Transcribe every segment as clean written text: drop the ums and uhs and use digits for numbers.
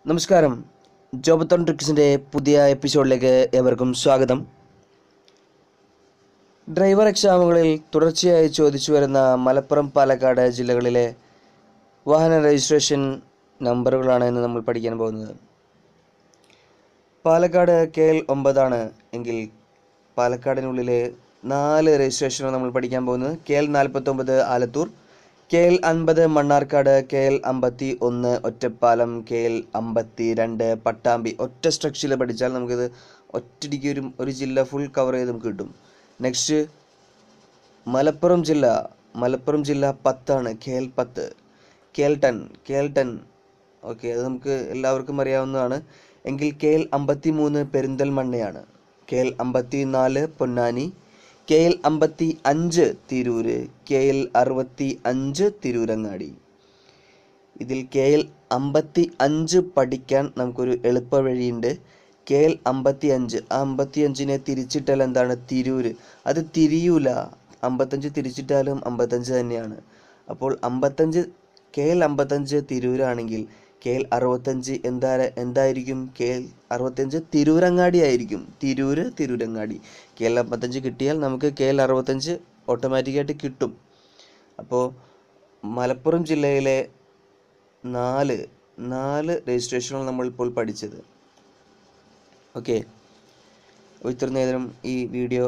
നമസ്കാരം. ജോബത്തോൺ ട്രിക്സിൻ്റെ പുതിയ എപ്പിസോഡിലേക്ക് ഏവർക്കും സ്വാഗതം. ഡ്രൈവർ എക്സാമുകളിൽ തുടർച്ചയായി ചോദിച്ചു വരുന്ന മലപ്പുറം, പാലക്കാട് ജില്ലകളിലെ വാഹന രജിസ്ട്രേഷൻ നമ്പറുകളാണ് ഇന്ന് നമ്മൾ പഠിക്കാൻ പോകുന്നത്. പാലക്കാട് KL 9 എങ്കിൽ പാലക്കാടിനുള്ളിലെ 4 രജിസ്ട്രേഷനാണ് നമ്മൾ പഠിക്കാൻ പോകുന്നത്. KL 49 Alathur, KL 50 Mannarkkad, KL 51 Ottapalam, KL 52 Pattambi. ഒറ്റ സ്ട്രക്ചറിൽ പഠിച്ചാൽ നമുക്കിത് ഒറ്റടിക്ക് ഒരു ജില്ല ഫുൾ കവർ ചെയ്ത് നമുക്ക് കിട്ടും. നെക്സ്റ്റ് മലപ്പുറം ജില്ല 10 KL 10, KL 10 ഓക്കെ, അത് നമുക്ക് എല്ലാവർക്കും അറിയാവുന്നതാണ്. എങ്കിൽ KL 53 പെരിന്തൽമണ്ണയാണ്, KL 54 Ponnani, KL 55 Tirur, KL 65 Tirurangadi. ഇതിൽ KL 55 പഠിക്കാൻ നമുക്കൊരു എളുപ്പ വഴിയുണ്ട്. KL 55, ആ 55നെ തിരിച്ചിട്ടാൽ എന്താണ്? തിരൂര്. അത് തിരിയൂല, 55 തിരിച്ചിട്ടാലും 55 തന്നെയാണ്. അപ്പോൾ KL 55 തിരൂരാണെങ്കിൽ KL 65 എന്തായിരിക്കും? KL 65 തിരൂരങ്ങാടി ആയിരിക്കും. തിരൂരങ്ങാടി. KL 55 കിട്ടിയാൽ നമുക്ക് KL 65 ഓട്ടോമാറ്റിക്കായിട്ട് കിട്ടും. അപ്പോൾ മലപ്പുറം ജില്ലയിലെ 4 രജിസ്ട്രേഷനാണ് നമ്മളിപ്പോൾ പഠിച്ചത്. ഓക്കെ, ഇത്ര നേരം ഈ വീഡിയോ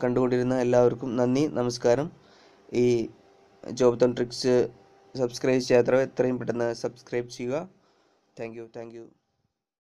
കണ്ടുകൊണ്ടിരുന്ന എല്ലാവർക്കും നന്ദി, നമസ്കാരം. ഈ ജോബത്തോൺ ട്രിക്സ് സബ്സ്ക്രൈബ് ചെയ്യാത്തവർ എത്രയും പെട്ടെന്ന് സബ്സ്ക്രൈബ് ചെയ്യുക. Thank you.